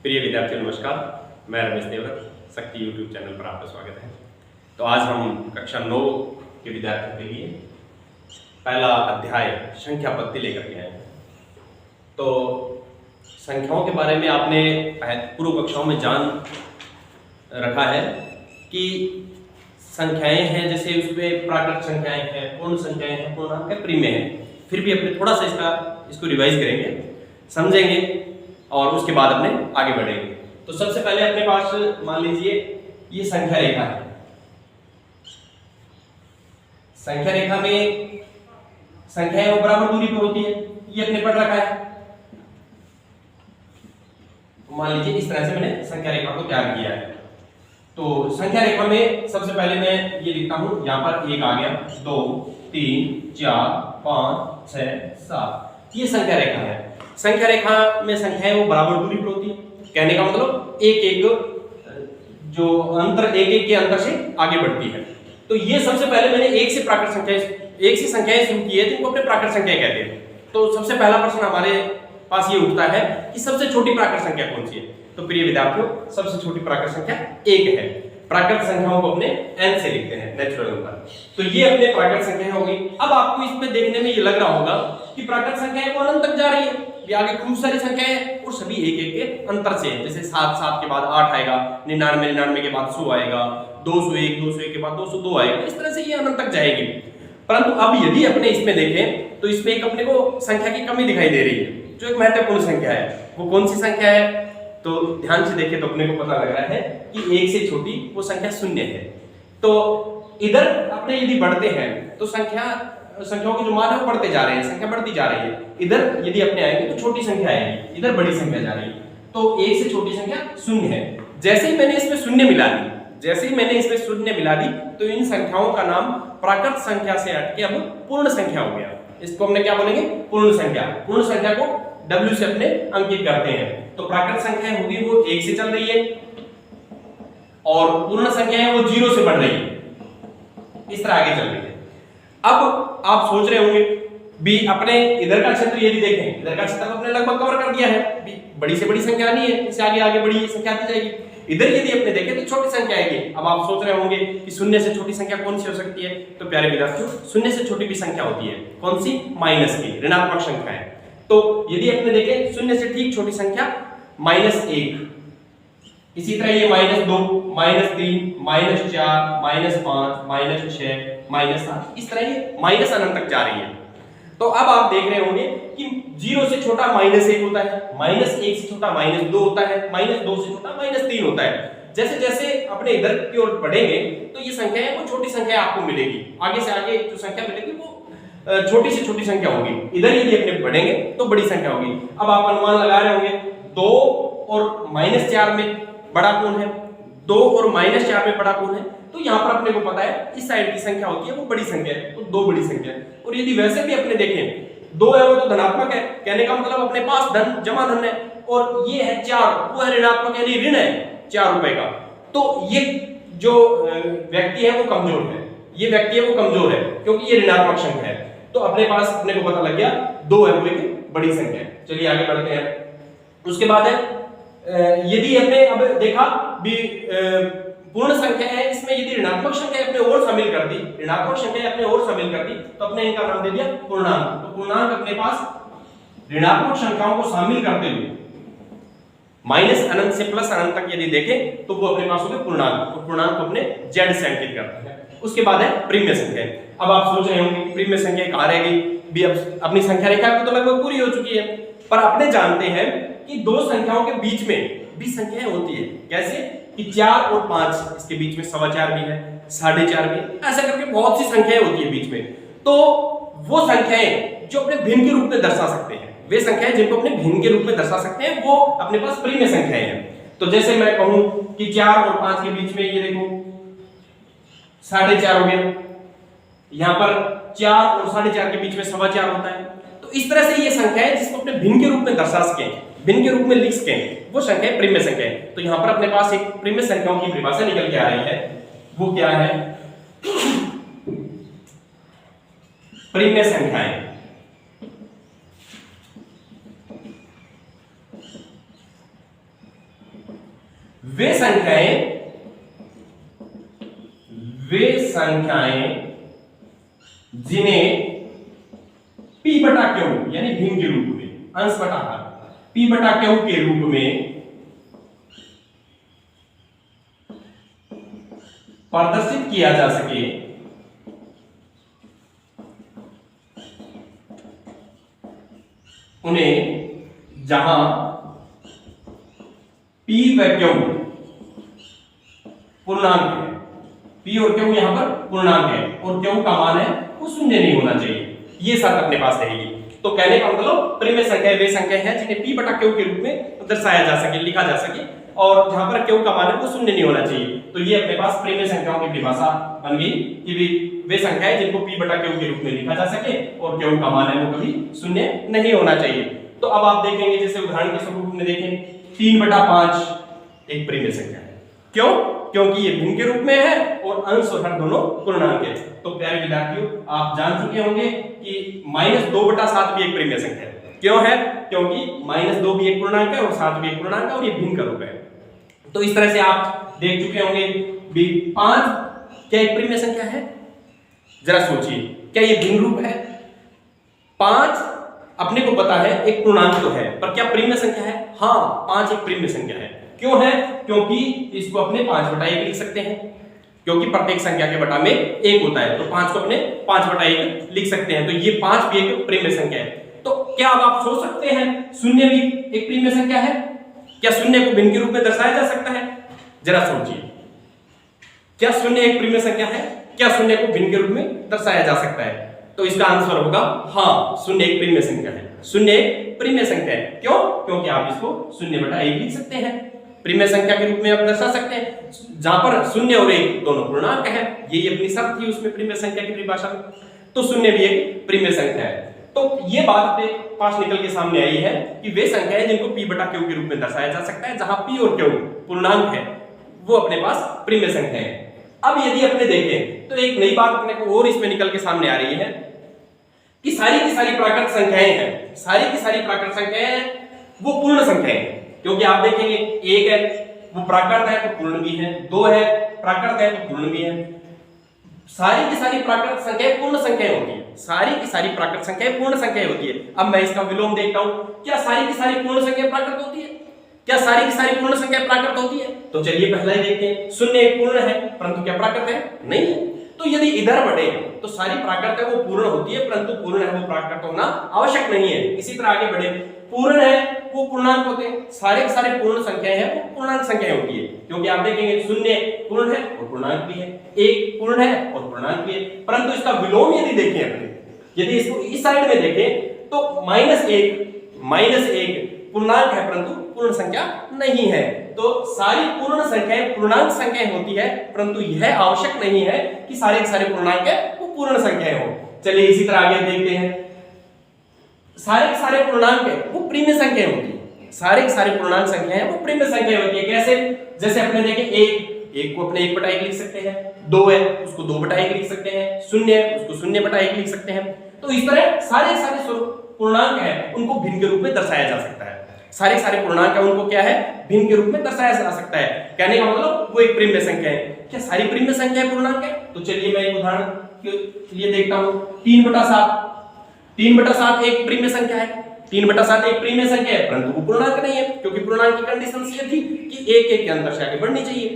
प्रिय विद्यार्थियों नमस्कार, मैं रमेश देवरत, शक्ति यूट्यूब चैनल पर आपका स्वागत है। तो आज हम कक्षा 9 के विद्यार्थियों के लिए पहला अध्याय संख्या पत्ति लेकर के आए हैं। तो संख्याओं के बारे में आपने पूर्व कक्षाओं में जान रखा है कि संख्याएं हैं, जैसे उसमें प्राकृत संख्याएं हैं, पूर्ण संख्याएं हैं, पूर्णांक है, परिमेय है। फिर भी अपने थोड़ा सा इसको रिवाइज करेंगे, समझेंगे और उसके बाद अपने आगे बढ़ेंगे। तो सबसे पहले अपने पास मान लीजिए ये संख्या रेखा है। संख्या रेखा में संख्याएं वो बराबर दूरी पर होती है, ये अपने पढ़ रखा है। तो मान लीजिए इस तरह से मैंने संख्या रेखा को तैयार किया है। तो संख्या रेखा में सबसे पहले मैं ये लिखता हूं, यहां पर 1 आ गया, 2 3 4 5 6 7, ये संख्या रेखा है। संख्या रेखा में संख्याएं वो बराबर दूरी पर होती है, कहने का मतलब एक जो अंतर एक के अंतर से आगे बढ़ती है। तो ये सबसे पहले मैंने एक से संख्याएं शुरू की है, जिनको अपने प्राकृत संख्या कहते हैं। तो सबसे पहला प्रश्न हमारे पास ये उठता है कि सबसे छोटी प्राकृत संख्या कौन सी है। तो प्रिय विद्यार्थियों, सबसे छोटी प्राकृत संख्या 1 है। प्राकृत संख्याओं को अपने n से लिखते हैं, नेचुरल नंबर। तो ये अपने प्राकृत संख्या हो गई। अब आपको इसमें देखने में ये लग रहा होगा कि प्राकृत संख्याएं वो अनंत तक जा रही है, ये आगे खूब सारी संख्याएं और सभी एक के अंतर से, जैसे 7 के बाद 8 आएगा, 99 के बाद 100 आएगा, 201 के बाद 202 आएगा, इस तरह से ये अनंत तक जाएगी। परंतु अब यदि अपने इसमें देखें तो इसमें एक अपने को संख्या की कमी दिखाई दे रही है, जो एक महत्वपूर्ण संख्या है। वो कौन सी संख्या है? तो ध्यान से देखें तो अपने को पता लग रहा है कि 1 से छोटी वो संख्या 0 है। तो इधर अपने यदि बढ़ते हैं तो संख्याओं के जो मान है वो बढ़ते जा रहे हैं, संख्या बढ़ती जा रही है। इधर यदि अपने आएंगे तो छोटी संख्या आएगी, इधर बड़ी संख्या जा रही है। तो 1 से छोटी संख्या 0 है। जैसे ही मैंने इसमें 0 मिला दी, तो इन संख्याओं का नाम प्राकृत संख्या से हटके अब पूर्ण संख्या हो गया। इसको हमने क्या बोलेंगे? पूर्ण संख्या। पूर्ण संख्या को W से अपने अंकित करते हैं। तो प्राकृत संख्या होगी वो 1 से चल रही है और पूर्ण संख्या है वो 0 से बढ़ रही है, इस तरह आगे चल रही है। अब आप सोच रहे होंगे भी अपने इधर का क्षेत्र यदि देखें, इधर का क्षेत्र अपने लगभग कवर कर दिया है, बड़ी से बड़ी संख्या नहीं है, इससे आगे बड़ी संख्या आती जाएगी। इधर यदि अपने देखें तो छोटी संख्या आएगी। अब आप सोच रहे होंगे कि 0 से छोटी संख्या कौन सी हो सकती है? तो प्यारे विद्यार्थियों, 0 से छोटी भी संख्या होती है। कौन सी? माइनस की, ऋणात्मक संख्या है। तो यदि अपने देखें 0 से ठीक छोटी संख्या -1, इसी तरह ये -2, -3, -4, -5, -6, -7, इस तरह ये माइनस अनंत तक जा रही है। तो अब आप देख रहे होंगे कि 0 से छोटा -1 होता है, -1 से छोटा -2 होता है, -2 से छोटा -3 होता है। जैसे जैसे अपने इधर की ओर बढ़ेंगे तो ये संख्या है वो छोटी संख्या आपको मिलेगी। आगे से आगे जो संख्या मिलेगी वो छोटी से छोटी संख्या होगी। इधर यदि अपने बढ़ेंगे तो बड़ी संख्या होगी। अब आप अनुमान लगा रहे होंगे 2 और -4 में बड़ा कौन है? 2 और -4 में बड़ा कौन है? तो यहाँ पर अपने को पता है इस साइड की संख्या होती है वो बड़ी संख्या है, तो 2 बड़ी संख्या है। और यदि वैसे भी अपने देखें 2 है वो तो धनात्मक है, कहने का मतलब अपने पास धन जमा धन है, और ये है 4, वो है ऋणात्मक, यानी ऋण है 4 रुपए का। तो ये जो व्यक्ति है वो कमजोर है, ये व्यक्ति है वो कमजोर है, क्योंकि ये ऋणात्मक संख्या है। तो अपने पास अपने को पता लग गया 2 है वो एक बड़ी संख्या है। चलिए आगे बढ़ते हैं। उसके बाद है यदि हमने अब देखा भी पूर्ण संख्या है, इसमें यदि ऋणात्मक संख्या अपने और शामिल कर दी, तो अपने इनका नाम दे दिया पूर्णांक। तो पूर्णांक अपने पास ऋणात्मक संख्याओं को शामिल करते हुए माइनस अनंत से प्लस अनंत तक यदि देखें तो वो अपने पास हो गए पूर्णांक। तो पूर्णांक को अपने z से अंकित करते हैं। उसके बाद है परिमेय संख्या। अब आप सोच रहे होंगे कि परिमेय संख्या कहां रह गई? भी अब अपनी संख्या रेखा तो लगभग पूरी हो चुकी है, पर अपने जानते हैं कि दो संख्याओं के बीच में भी संख्याएं होती है। कैसे? कि 4 और 5, इसके बीच में 4.25 भी है, 4.5 भी है, ऐसा करके बहुत सी संख्याएं होती है बीच में। तो वो संख्याएं जो अपने भिन्न के रूप में दर्शा सकते हैं, वे संख्याएं जिनको अपने भिन्न के रूप में दर्शा सकते हैं, वो अपने पास परिमेय संख्याएं हैं। तो जैसे मैं कहूं कि 4 और 5 के बीच में ये देखो 4.5 हो गया, यहां पर 4 और 4.5 के बीच में 4.25 होता है। तो इस तरह से ये संख्याएं जिसको अपने भिन्न के रूप में दर्शा सकें, भिन्न के रूप में लिख सकें, वो संख्याएं परिमेय संख्या है। तो यहां पर अपने पास एक परिमेय संख्याओं की परिभाषा निकल के आ रही है। वो क्या है? परिमेय संख्याएं वे संख्याएं जिन्हें p बटा क्यू यानी भिन्न के रूप में, अंश बटा हर, p बटा क्यू के रूप में प्रदर्शित किया जा सके, उन्हें जहां p व q पूर्णांक है, p और q यहां पर पूर्णांक है और q का मान है वो शून्य नहीं होना चाहिए, ये शर्त अपने पास रहेगी। तो कहने का मतलब प्रिय संख्या वे संख्या है जिन्हें p बटा q के रूप में दर्शाया जा सके, लिखा जा सके, और जहां पर q का मान है वो शून्य नहीं होना चाहिए। तो ये अपने पास प्रिय संख्याओं की परिभाषा बन गई कि वे संख्याएं जिनको p बटा q के रूप में लिखा जा सके और q का मान है वो कभी शून्य नहीं होना चाहिए। तो अब आप देखेंगे, जैसे उदाहरण के स्वरूप में देखें 3/5 एक प्रिय संख्या है। क्यों? क्योंकि ये भिन्न के रूप में है और अंश और हर दोनों पूर्णांक है। तो प्यारे विद्यार्थियों, आप जान चुके होंगे कि -2/7 भी एक प्रिय संख्या है। क्यों है? क्योंकि -2 भी एक पूर्णांक है और 7 भी एक पूर्णांक है और ये भिन्न का रूप है। तो इस तरह से आप देख चुके होंगे। 5 क्या एक प्रिय संख्या है? जरा सोचिए, क्या ये भिन्न रूप है? 5 अपने को पता है एक पूर्णांक तो है, पर क्या प्रिय संख्या है? हाँ, 5 एक प्रिय संख्या है। क्यों है? क्योंकि इसको अपने 5/1 लिख सकते हैं, क्योंकि प्रत्येक संख्या के बटा में 1 होता है, तो 5 को अपने 5/1 लिख सकते हैं। तो ये 5 भी एक प्रिय संख्या है। तो क्या अब आप सोच सकते हैं शून्य भी एक प्रिय संख्या है? क्या शून्य को भिन्न के रूप में दर्शाया जा सकता है? जरा सोचिए, क्या शून्य एक प्रिय संख्या है? क्या शून्य को भिन्न के रूप में दर्शाया जा सकता है? तो इसका आंसर होगा हाँ, शून्य एक प्रिय संख्या है। शून्य एक प्रिय संख्या है। क्यों? क्योंकि आप इसको 0/1 लिख सकते हैं, प्रिय संख्या के रूप में आप दर्शा सकते हैं, जहां पर 0 और 1 दोनों पूर्णांक है। यही अपनी शर्त थी उसमें प्रिय संख्या की परिभाषा में। तो शून्य भी एक प्रिय संख्या है। तो ये बात अपने पास निकल के सामने आई है कि वे संख्याएं जिनको p बटा q के रूप में दर्शाया जा सकता है, जहां p और q पूर्णांक है, वो अपने पास प्रिय संख्या है। अब यदि अपने देखें तो एक नई बात अपने को और इसमें निकल के सामने आ रही है कि सारी की सारी प्राकृत संख्याएं हैं, सारी की सारी प्राकृत संख्याएं हैं वो पूर्ण संख्याएं हैं। क्योंकि आप देखेंगे 1 है वो प्राकृत है तो पूर्ण भी है, 2 है प्राकृत है तो पूर्ण भी है। सारी की सारी प्राकृत संख्याएं पूर्ण संख्याएं होती है, सारी की सारी प्राकृत संख्याएं पूर्ण संख्याएं होती है। अब मैं इसका विलोम देखता हूं, क्या सारी की सारी पूर्ण संख्या प्राकृत होती है? क्या सारी की सारी पूर्ण संख्या प्राकृत होती है? तो चलिए पहला ही देखते हैं। 0 एक पूर्ण है परंतु क्या प्राकृत है? नहीं है। तो यदि इधर बढ़े तो सारी प्राकृत है वो पूर्ण होती है, परंतु पूर्ण है वो प्राकृत होना आवश्यक नहीं है। इसी तरह आगे बढ़े, पूर्ण है वो पूर्णांक होते हैं, सारे सारे पूर्ण संख्याएं हैं वो पूर्णांक संख्याएं होती है। क्योंकि आप देखेंगे 0 पूर्ण है और पूर्णांक भी है, 1 पूर्ण है और पूर्णांक भी है। परंतु इसका विलोम यदि देखें अपने, यदि इसको इस साइड में देखें तो -1 पूर्णांक है परंतु पूर्ण संख्या नहीं है। तो सारी पूर्ण संख्याएं पूर्णांक संख्याएं होती है, परंतु यह आवश्यक नहीं है कि सारे के सारे पूर्णांक है वो पूर्ण संख्याएं हो। चलिए इसी तरह आगे देखते हैं, सारे के सारे पूर्णांक है वो प्रिय संख्याएं होती है, सारे के सारे पूर्णांक संख्याएं हैं वो प्रिय संख्याएं होती है। कैसे? जैसे अपने देखें 1 को अपने 1/1 लिख सकते हैं, 2 है उसको 2/1 लिख सकते हैं, 0 है उसको 0/1 लिख सकते हैं। तो इस तरह सारे सारे पूर्णांक है उनको भिन्न के रूप में दर्शाया जा सकता है। सारे सारे पूर्णांक है उनको क्या है? भिन्न के रूप में दर्शाया जा सकता है। कहने का मतलब वो एक प्रिय संख्या है। क्या सारी प्रिय संख्याएं पूर्णांक है? तो चलिए मैं एक उदाहरण के लिए देखता हूं। 3/7 एक प्रिय संख्या है। 3/7 एक प्रिय संख्या है परंतु वो पूर्णांक नहीं है, क्योंकि पूर्णांक की कंडीशन ये थी कि 1 के अंदर से आगे बढ़नी चाहिए।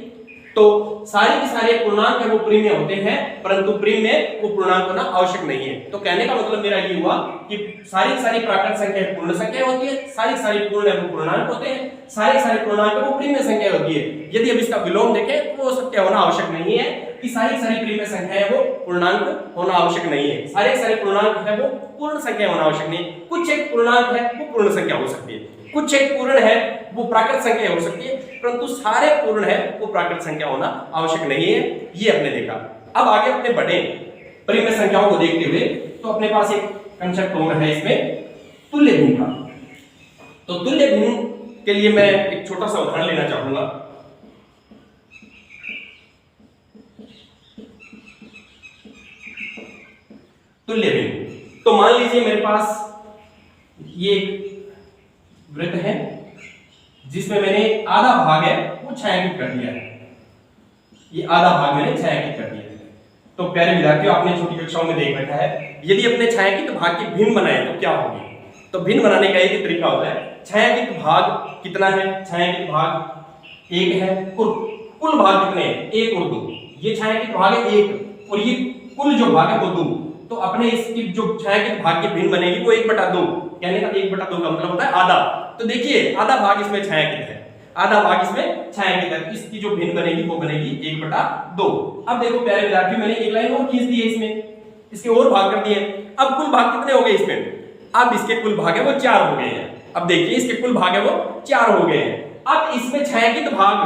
तो सारे के सारे पूर्णांक है वो प्रिय होते हैं, परंतु प्रिय में वो पूर्णांक होना आवश्यक नहीं है। तो कहने का मतलब मेरा ये हुआ कि सारी की सारी प्राकृत संख्याएं पूर्ण संख्या होती है, सारी सारी पूर्ण है वो पूर्णांक होते हैं, सारे सारे पूर्णांक है वो प्रिय संख्या होती है। यदि अब इसका विलोम देखें तो वो सत्य होना आवश्यक नहीं है कि सारी सारी प्रिय संख्याएं वो पूर्णांक होना आवश्यक नहीं है। सारे सारे पूर्णांक है वो पूर्ण संख्या होना आवश्यक नहीं है। कुछ एक पूर्णांक है वो पूर्ण संख्या हो सकती है, कुछ एक पूर्ण है वो प्राकृत संख्या हो सकती है, परंतु सारे पूर्ण है वो प्राकृत संख्या होना आवश्यक नहीं है। ये हमने देखा। अब आगे अपने बढ़े प्रिय संख्याओं को देखते हुए, तो अपने पास एक कंसेप्ट और है इसमें, तुल्य भिन्न का। तो तुल्य भिन्न के लिए मैं एक छोटा सा उदाहरण लेना चाहूंगा। तुल्य भिन्न, तो मान लीजिए मेरे पास ये एक वृत्त है जिसमें मैंने आधा भाग है वो छायांकित कर दिया है। ये आधा भाग मैंने छायांकित कर दिया है। तो प्यारे विद्यार्थियों, आपने छोटी कक्षाओं में देख रखा है, यदि अपने छायांकित भाग की भिन्न बनाए तो क्या होगी। तो भिन्न बनाने का एक तरीका होता है, छायांकित भाग कितना है, छायांकित भाग 1 है, और कुल भाग कितने हैं, 1 और 2। ये छायांकित भाग है 1 और ये कुल जो भाग है वो 2। तो अपने इसकी जो छायांकित भाग की भिन्न बनेगी वो 1/2, कहने का 1/2 का मतलब होता है आधा। तो देखिए आधा भाग इसमें छायांकित है, आधा भाग इसमें छायांकित है, इसकी जो भिन्न बनेगी वो बनेगी 1/2। अब देखो प्यारे विद्यार्थियों, मैंने एक लाइन और खींच दी है इसमें, इसके और भाग कर दिए। अब कुल भाग कितने हो गए इसमें, अब इसके कुल भाग है वो 4 हो गए हैं। अब देखिए इसके कुल भाग है वो 4 हो गए हैं। अब इसमें छायांकित भाग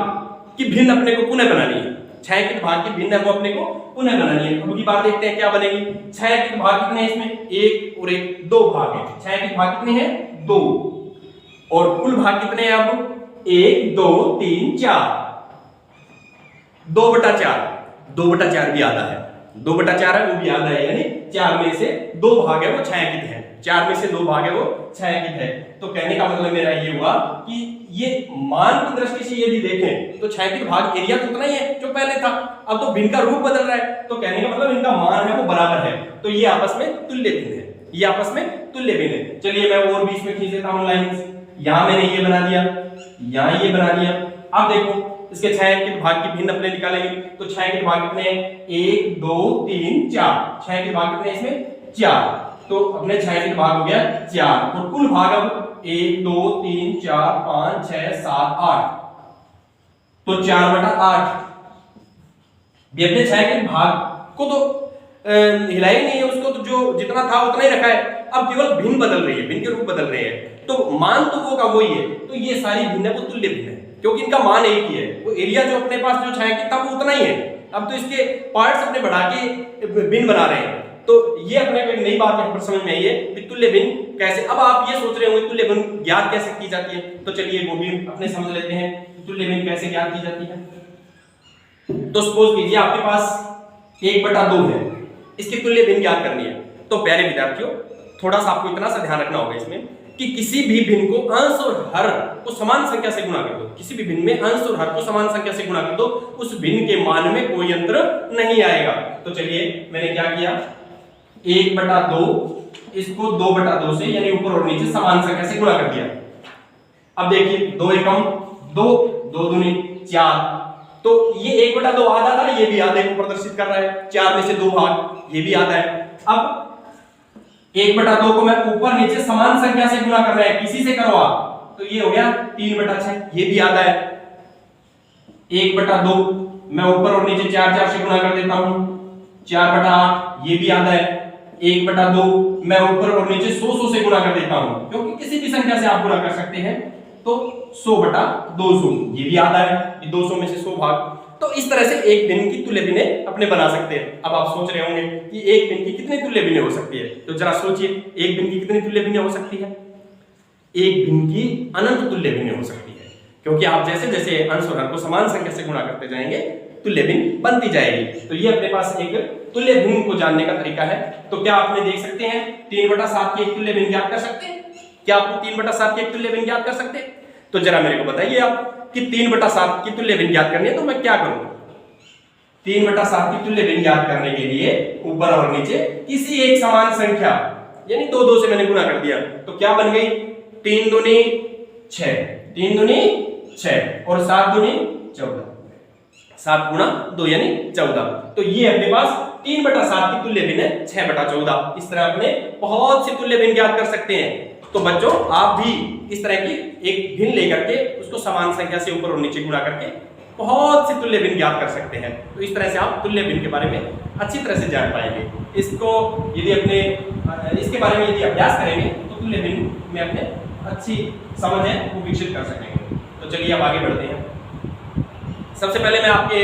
की भिन्न अपने को पुनः बनानी है, छायांकित भाग की भिन्न है वो अपने को पुनः बनानी है। अब की बात देखते हैं क्या बनेगी। छायांकित भाग कितने हैं इसमें, 1 और 1 2 भाग है। छायांकित भाग कितने हैं 2, और कुल भाग कितने हैं अब 1 2 3 4, 2/4, 2/4 भी आधा है, 2/4 है वो भी आधा है, यानी 4 में से 2 भाग है वो छायांकित है, 4 में से 2 भाग है वो छायांकित है। तो कहने का मतलब मेरा ये हुआ कि ये मान की दृष्टि से यदि देखें तो छायांकित भाग एरिया तो उतना ही है जो पहले था, अब तो भिन्न का रूप बदल रहा है, तो कहने का मतलब इनका मान है वो बराबर है, तो ये आपस में तुल्य भिन्न है, ये आपस में तुल्य भिन्न है। चलिए मैं और बीच में खींच देता हूं लाइंस, यहां मैंने ये बना दिया, यहां ये बना दिया। अब देखो इसके छायांकित भाग की भिन्न अपने निकालेंगे, तो छायांकित भाग कितने हैं 1 2 3 4, छायांकित भाग कितने इसमें 4, तो अपने छायांकित भाग हो गया 4, और कुल भाग अब 1 2 3 4 5 6 7 8, तो 4/8। भी अपने छायांकित भाग को तो हिला ही नहीं है, उसको तो जो जितना था उतना ही रखा है, अब केवल भिन्न बदल रही है, भिन्न के रूप बदल रहे हैं, तो मान तो वो का वही है, तो ये सारी भिन्न वो तुल्य भिन्न है, क्योंकि इनका मान एक ही है। वो एरिया जो अपने पास जो छायांकित था वो उतना ही है, अब तो इसके पार्ट्स अपने बढ़ा के भिन्न बना रहे हैं। तो ये अपने को एक नई बात यहाँ पर समझ में आई है कि तुल्य भिन्न कैसे। अब आप ये सोच रहे होंगे तुल्य भिन्न ज्ञात कैसे की जाती है, तो चलिए वो भी अपने समझ लेते हैं तुल्य भिन्न कैसे ज्ञात की जाती है। तो सपोज कीजिए आपके पास 1/2 है, इसकी तुल्य भिन्न ज्ञात करनी है। तो प्यारे विद्यार्थियों, थोड़ा सा आपको इतना सा ध्यान रखना होगा इसमें कि किसी भी भिन्न को अंश और हर को समान संख्या से गुणा कर दो, किसी भी भिन्न में अंश और हर को समान संख्या से गुणा कर दो, उस भिन्न के मान में कोई अंतर नहीं आएगा। तो चलिए मैंने क्या किया, 1/2 इसको 2/2 से यानी ऊपर और नीचे समान संख्या से गुणा कर दिया। अब देखिए 2 एकम 2, 2 दूनी 4, तो ये 1/2 आधा था, ये भी आधे को प्रदर्शित कर रहा है, 4 में से 2 भाग ये भी आधा है। अब 1/2 को मैं ऊपर नीचे समान संख्या से गुणा कर रहा है, किसी से करो आप, तो ये हो गया 3/6, ये भी आधा है। 1/2 मैं ऊपर और नीचे 4 से गुणा कर देता हूं, 4/8, ये भी आधा है। 1/2 मैं ऊपर और नीचे 100 से गुणा कर देता हूं, क्योंकि किसी भी संख्या से आप गुणा कर सकते हैं, तो 100/200, ये भी आधा है, ये 200 में से 100 भाग। तो इस तरह से एक भिन्न की तुल्य भिन्नें अपने बना सकते हैं। अब आप सोच रहे होंगे कि एक भिन्न की कितनी तुल्य भिन्नें हो सकती है, तो जरा सोचिए एक भिन्न की कितनी तुल्य भिन्नें हो सकती है। एक भिन्न की अनंत तुल्य भिन्नें हो सकती है, क्योंकि आप जैसे जैसे अंश और हर को समान संख्या से गुणा करते जाएंगे तुल्य भिन्न बनती जाएगी। तो ये अपने पास एक तुल्य भिन्न को जानने का तरीका है। तो क्या आपने देख सकते हैं 3/7 की एक तुल्य भिन्न ज्ञात कर सकते हैं? क्या आप 3/7 की एक तुल्य भिन्न ज्ञात कर सकते हैं? तो जरा मेरे को बताइए आप कि 3/7 की तुल्य भिन्न ज्ञात करनी है, तो मैं क्या करूं? 3/7 की तुल्य भिन्न ज्ञात करने के लिए ऊपर और नीचे किसी एक समान संख्या यानी 2 से मैंने गुणा कर दिया, तो क्या बन गई 3 दूनी 6, 3 दूनी 6 और 7 दूनी 14, 7 गुणा 2 यानी 14। तो ये अपने पास 3/7 की तुल्य भिन्न है 6/14। इस तरह अपने बहुत सी तुल्य भिन्न ज्ञात कर सकते हैं। तो बच्चों आप भी इस तरह की एक भिन्न लेकर के उसको समान संख्या से ऊपर और नीचे गुणा करके बहुत सी तुल्य भिन्न ज्ञात कर सकते हैं। तो इस तरह से आप तुल्य भिन्न के बारे में अच्छी तरह से जान पाएंगे। इसको यदि अपने इसके बारे में यदि अभ्यास करेंगे तो तुल्य भिन्न में अपने अच्छी समझ है वो विकसित कर सकेंगे। तो चलिए अब आगे बढ़ते हैं। सबसे पहले मैं आपके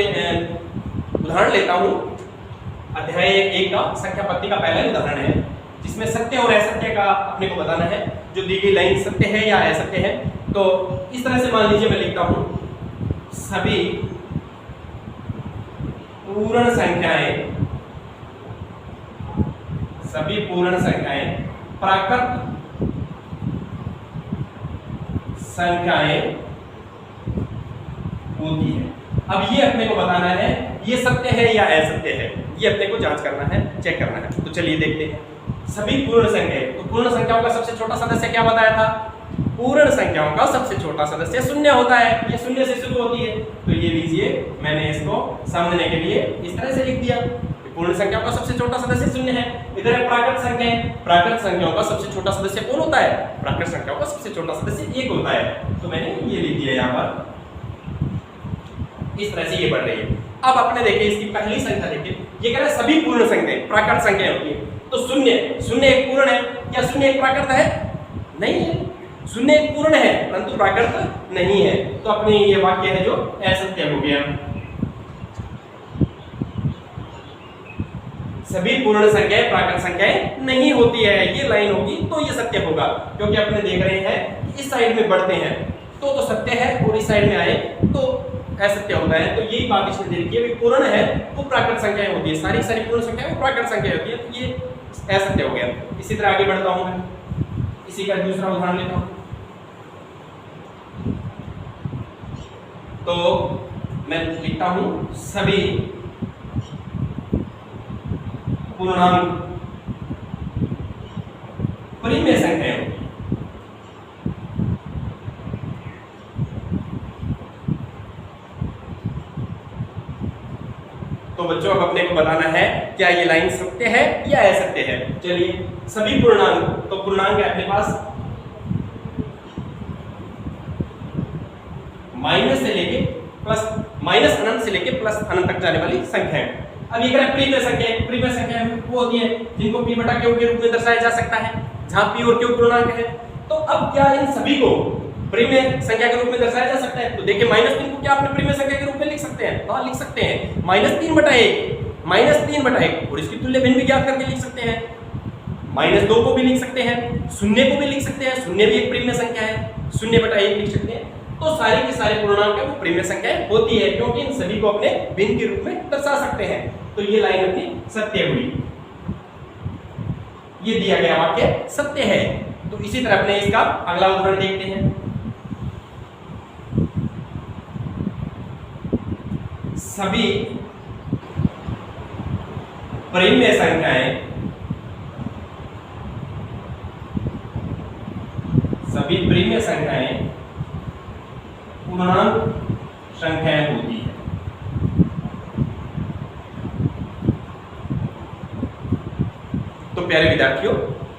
उदाहरण लेता हूं। अध्याय 1 का संख्या पत्ती का पहला उदाहरण है, जिसमें सत्य और असत्य का अपने को बताना है। जो दी गई लाइन सत्य है या असत्य है, तो इस तरह से मान लीजिए मैं लिखता हूं सभी पूर्ण संख्याएं, सभी पूर्ण संख्याएं प्राकृत संख्याएं होती है। अब ये अपने को बताना है ये सत्य है या असत्य है, ये अपने को जांच करना है, चेक करना है। तो चलिए देखते हैं। सभी पूर्ण संख्या, तो पूर्ण संख्याओं का सबसे छोटा सदस्य क्या बताया था? पूर्ण संख्याओं का सबसे छोटा सदस्य शून्य होता है, ये शून्य से शुरू होती है। तो ये लीजिए, मैंने इसको समझने के लिए इस तरह से लिख दिया। पूर्ण संख्याओं का सबसे छोटा सदस्य शून्य है। इधर है प्राकृत संख्याएं, प्राकृत संख्याओं का सबसे छोटा सदस्य कौन होता है? प्राकृत संख्याओं का सबसे छोटा सदस्य 1 होता है। तो मैंने ये लिख दिया यहाँ पर, इस तरह से ये बढ़ रही है। अब आपने देखिए इसकी पहली संख्या देखिए, ये कह रहा है सभी पूर्ण संख्याएं प्राकृत संख्याएं होती है। तो शून्य एक पूर्ण है, क्या शून्य एक प्राकृत है? नहीं है, शून्य एक पूर्ण है परंतु प्राकृत नहीं है। तो अपने ये वाक्य है जो असत्य हो गया। सभी पूर्ण संख्याएं प्राकृत संख्याएं नहीं होती है, ये लाइन होगी तो ये सत्य होगा, क्योंकि अपने देख रहे हैं इस साइड में बढ़ते हैं तो सत्य है और इस साइड में आए तो असत्य होता है। तो यही बात इसने दे रखी है, पूर्ण है वो प्राकृत संख्याएं होती है, सारी पूर्ण संख्याएं वो प्राकृत संख्याएं होती है। तो ये असत्य हो गया। इसी तरह आगे बढ़ता हूं मैं, इसी का दूसरा उदाहरण लेता हूं। तो मैं लिखता हूं सभी पूर्णांक परिमेय संख्याएं। तो बच्चों अब अपने को बताना है क्या ये लाइन सत्य है या असत्य है। चलिए सभी पूर्णांक, तो पूर्णांक है अपने पास माइनस से लेके प्लस, माइनस अनंत से लेके प्लस अनंत तक जाने वाली संख्या है। अब ये कह रहा है प्रीमेय संख्या, प्रीमेय संख्या वो होती है जिनको p बटा q के रूप में दर्शाया जा सकता है, जहां p और q पूर्णांक है। तो अब क्या इन सभी को प्रीमेय संख्या के रूप में दर्शाया जा सकता है? तो देखिए -3 को क्या आपने प्रीमेय संख्या के रूप में लिख सकते हैं? हाँ लिख सकते हैं, -3 बटा 1 और इसकी तुल्य भिन्न भी ज्ञात करके लिख सकते हैं। -2 को भी लिख सकते हैं, 0 को भी लिख सकते हैं, 0 भी एक प्रीमेय संख्या है, 0 बटा 1 लिख सकते हैं। तो सारे के सारे पूर्णांक है वो प्रीमेय संख्याएं होती है, क्योंकि इन सभी को अपने भिन्न के रूप में दर्शा सकते हैं। तो ये लाइन अपनी सत्य हुई, ये दिया गया वाक्य सत्य है। तो इसी तरह अपने इसका अगला उदाहरण देखते हैं। सभी परिमेय संख्याएं, सभी परिमेय संख्याएं पूर्णांक संख्याएं होती है। तो प्यारे विद्यार्थियों,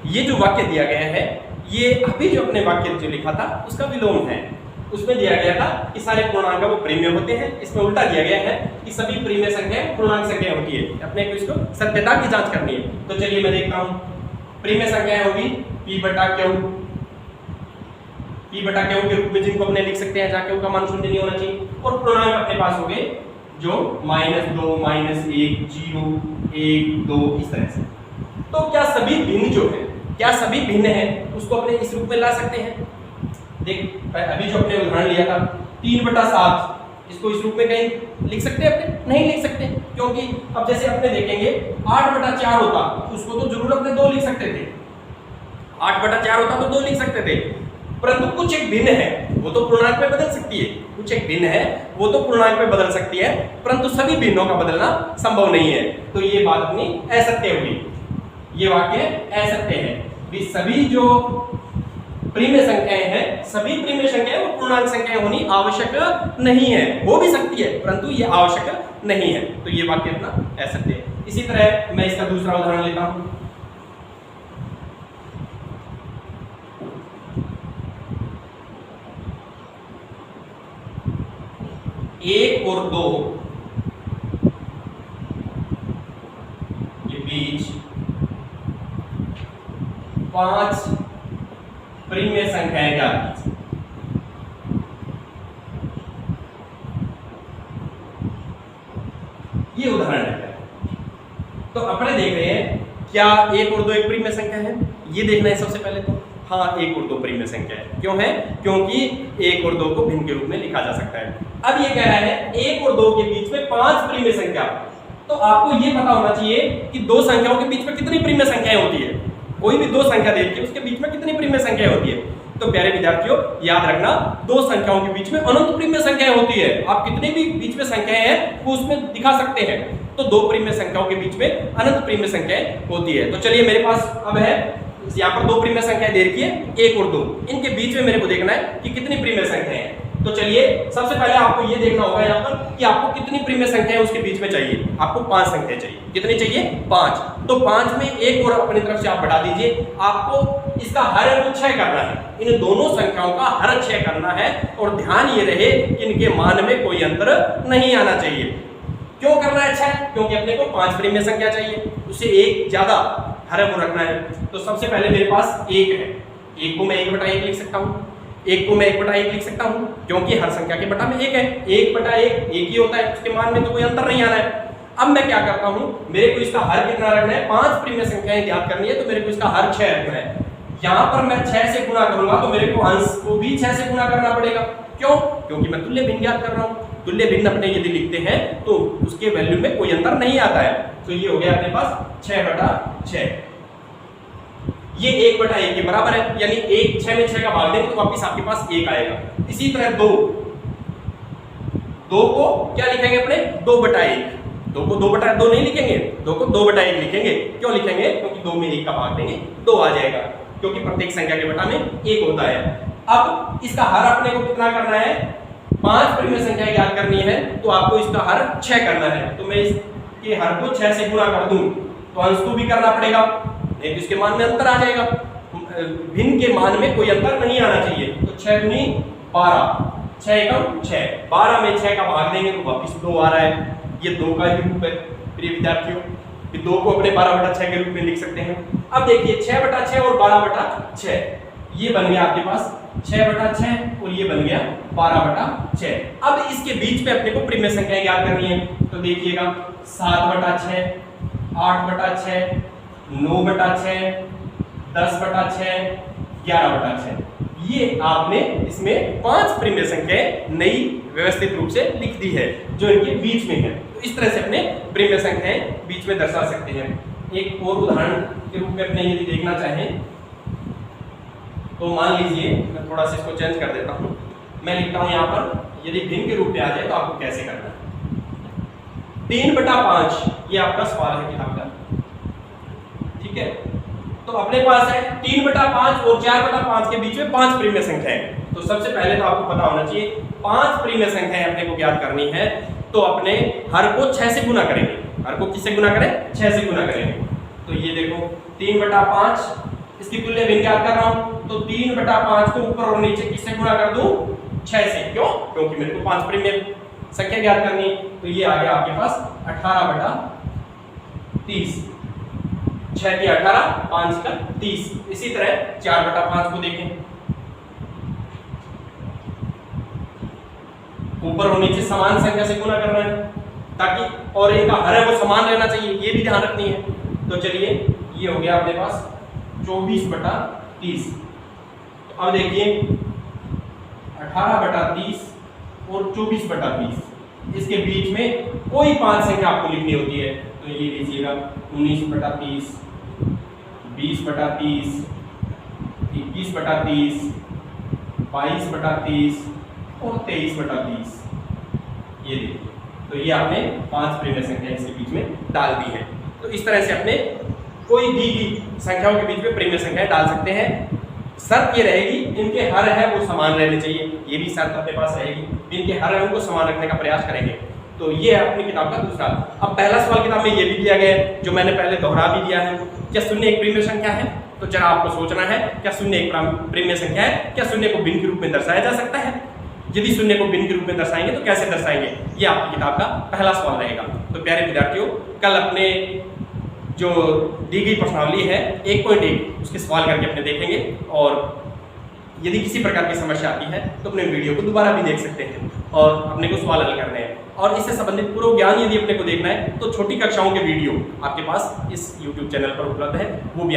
ये जो वाक्य दिया गया है ये अभी जो अपने वाक्य जो लिखा था उसका विलोम है। उसमें दिया गया था कि सारे पूर्णांक वो प्रीमेय होते हैं, इसमें उल्टा दिया गया है कि सभी प्रीमेय संख्याएं पूर्णांक संख्याएं होती है। अपने को इसको सत्यता की जांच करनी है। तो चलिए मैं देखता हूं, प्रीमेय संख्याएं होगी p बटा q के रूप में जिनको अपने लिख सकते हैं, जहां q का मान 0 नहीं होना चाहिए। और पूर्णांक अपने पास हो गए जो -2 -1 0 1 2 इस तरह से। तो क्या सभी भिन्न जो है, क्या सभी भिन्न है उसको अपने इस रूप में ला सकते हैं? देख अभी जो अपने उदाहरण लिया था 3 बटा 7, इसको इस रूप में कहीं लिख सकते हैं अपने? नहीं लिख सकते, क्योंकि अब जैसे अपने देखेंगे 8 बटा 4 होता तो उसको तो जरूर अपने 2 लिख सकते थे। 8 बटा 4 होता तो 2 लिख सकते थे, परंतु कुछ एक भिन्न है वो तो पूर्णांक में बदल सकती है, कुछ एक भिन्न है वो तो पूर्णांक में बदल सकती है, परंतु सभी भिन्नों का बदलना संभव नहीं है। तो ये बात अपनी असत्य हुई, ये वाक्य असत्य है। भी सभी जो प्रीमेय संख्याएं हैं, सभी प्रीमेय संख्याएं वो पूर्णांक संख्याएं होनी आवश्यक नहीं है, हो भी सकती है परंतु ये आवश्यक नहीं है। तो ये वाक्य अपना असत्य है। इसी तरह मैं इसका दूसरा उदाहरण लेता हूं। एक और 2 के बीच 5 प्रीमेय संख्याएं क्या कीजिए। ये उदाहरण है। तो अपने देख रहे हैं क्या 1 और 2 एक प्रीमेय संख्या है, ये देखना है सबसे पहले। तो हाँ 1 और 2 प्रीमेय संख्या है। क्यों है? क्योंकि 1 और 2 को भिन्न के रूप में लिखा जा सकता है। अब ये कह रहा है 1 और 2 के बीच में 5 प्रीमेय संख्या। तो आपको ये पता होना चाहिए कि दो संख्याओं के बीच में कितनी प्रीमेय संख्याएं होती है। कोई भी दो संख्या दे के उसके बीच में कितनी प्रीमेय संख्याएं होती है। तो प्यारे विद्यार्थियों याद रखना, दो संख्याओं के बीच में अनंत प्रीमिय संख्याएं होती है। आप कितने भी बीच में संख्याएं हैं वो उसमें दिखा सकते हैं। तो दो प्रीमिय संख्याओं के बीच में अनंत प्रीमिय संख्याएं होती है। तो चलिए मेरे पास अब है यहाँ पर दो प्रीमिय संख्याएं दे रखी है, 1 और 2। इनके बीच में मेरे को देखना है कि कितनी प्रीमिय संख्याएं हैं। तो चलिए सबसे पहले आपको ये देखना होगा यहाँ पर कि आपको कितनी प्रीमिय संख्याएं उसके बीच में चाहिए। आपको 5 संख्याएं चाहिए। कितनी चाहिए? 5। तो 5 में एक और अपनी तरफ से आप बढ़ा दीजिए। आपको इसका हर 6 करना है। इन दोनों संख्याओं का हर 6 करना है और ध्यान ये रहे कि इनके मान में कोई अंतर नहीं आना चाहिए। क्यों करना है 6? क्योंकि अपने को 5 प्रीमिय संख्या चाहिए, उससे एक ज्यादा हर वो रखना है। तो सबसे पहले मेरे पास 1 है। 1 को मैं 1/1 लिख सकता हूँ। 1 को मैं 1/1 लिख सकता हूँ क्योंकि हर संख्या के बटा में 1 है। 1/1 1 ही होता है, उसके मान में तो कोई अंतर नहीं आना है। अब मैं क्या करता हूँ, मेरे को इसका हर कितना रखना है? 5 प्रीमिय संख्याएं याद करनी है, तो मेरे को इसका हर 6 रखना है। यहाँ पर मैं 6 से गुणा करूंगा तो मेरे को अंश को भी 6 से गुणा करना पड़ेगा। क्यों? क्योंकि मैं तुल्य भिन्न याद कर रहा हूँ। तुल्य भिन्न अपने यदि लिखते हैं तो उसके वैल्यू में कोई अंतर नहीं आता है। तो ये हो गया अपने पास 6/6। ये 1/1 के बराबर है, यानी 6 में 6 का भाग देंगे तो वापिस आपके पास 1 आएगा। इसी तरह 2 को क्या लिखेंगे अपने? 2/1। 2 को 2/2 नहीं लिखेंगे, 2 को 2/1 लिखेंगे। क्यों लिखेंगे? क्योंकि 2 में 1 का भाग देंगे 2 आ जाएगा, क्योंकि प्रत्येक संख्या के बटा में 1 होता है। अब इसका हर अपने को कितना करना है? 5 प्रीमिय संख्याएं याद करनी है, तो आपको इसका हर 6 करना है। तो मैं इसके हर को 6 से गुणा कर दूं तो अंश को भी करना पड़ेगा, नहीं तो इसके मान में अंतर आ जाएगा। भिन्न के मान में कोई अंतर नहीं आना चाहिए। तो 6 दूनी 12, 6 एकम 6, 12 में 6 का भाग देंगे तो वापिस 2 आ रहा है। ये 2 का ही रूप है प्रिय विद्यार्थियों। 2 को अपने 12/6 के रूप में लिख सकते हैं। अब देखिए 6/6 और 12/6 ये बन गया आपके पास 6/6 और ये बन गया 12/6। अब इसके बीच में अपने को प्रीमिय संख्याएं याद करनी है। तो देखिएगा 7/6, 8/6, 9/6, 10/6, 11/6। ये आपने इसमें 5 प्रीमिय संख्याएं नई व्यवस्थित रूप से लिख दी है जो इनके बीच में है। तो इस तरह से अपने प्रीमिय संख्याएं बीच में दर्शा सकते हैं। एक और उदाहरण के रूप में अपने यदि देखना चाहें तो मान लीजिए, मैं थोड़ा सा इसको चेंज कर देता हूं। मैं लिखता हूं यहां पर, यदि भिन्न के रूप में आ जाए तो आपको कैसे करना है। 3/5 ये आपका सवाल है किताब का, ठीक है। तो अपने पास है 3/5 और 4/5 के बीच में 5 प्रीमिय संख्याएं। तो सबसे पहले तो आपको पता होना चाहिए 5 प्रीमिय संख्याएं अपने को ज्ञात करनी है, तो अपने हर को 6 से गुणा करेंगे। हर को किससे गुणा करें? 6 से गुणा करेंगे। तो ये देखो 3/5, इसकी तुल्य भिन्न याद कर रहा हूं, तो 3/5 को ऊपर और नीचे किससे गुणा कर दूं? 6 से। क्यों? क्योंकि मेरे को 5 प्रीमिय संख्या ज्ञात करनी है। तो ये आ गया आपके पास 18/30। 6 की 18, 5 का 30। इसी तरह 4/5 को देखें, ऊपर और नीचे समान संख्या से गुणा करना है ताकि, और इनका हर है वो समान रहना चाहिए, ये भी ध्यान रखनी है। तो चलिए ये हो गया अपने पास 24/30। तो अब देखिए 18/30 और 24/30, इसके बीच में कोई 5 संख्या आपको लिखनी होती है। तो ये लीजिएगा 19/30, 20/30, 21/30, 22/30 और 23/30। ये देखिए, तो ये आपने 5 प्रीमिय संख्या इसके बीच में डाल दी है। तो इस तरह से अपने कोई दी गई संख्याओं के बीच में प्रीमिय संख्याएं डाल सकते हैं। शर्त ये रहेगी इनके हर है वो समान रहने चाहिए, ये भी शर्त अपने पास रहेगी। इनके हर है उनको समान रखने का प्रयास करेंगे। तो ये है अपनी किताब का दूसरा। अब पहला सवाल किताब में ये भी दिया गया है जो मैंने पहले दोहरा भी दिया है, क्या शून्य एक प्रीमिय संख्या है? तो जरा आपको सोचना है, क्या शून्य एक प्रीमिय संख्या है? क्या शून्य को भिन्न के रूप में दर्शाया जा सकता है? यदि शून्य को भिन्न के रूप में दर्शाएंगे तो कैसे दर्शाएंगे? ये आपकी किताब का पहला सवाल रहेगा। तो प्यारे विद्यार्थियों, कल अपने जो दी गई प्रश्नावली है 1.1 उसके सवाल करके अपने देखेंगे, और यदि किसी प्रकार की समस्या आती है तो अपने वीडियो को दोबारा भी देख सकते हैं और अपने को सवाल हल करने हैं। और इससे संबंधित पूर्व ज्ञान यदि अपने को देखना है तो छोटी कक्षाओं के वीडियो आपके पास इस YouTube चैनल पर उपलब्ध है, वो भी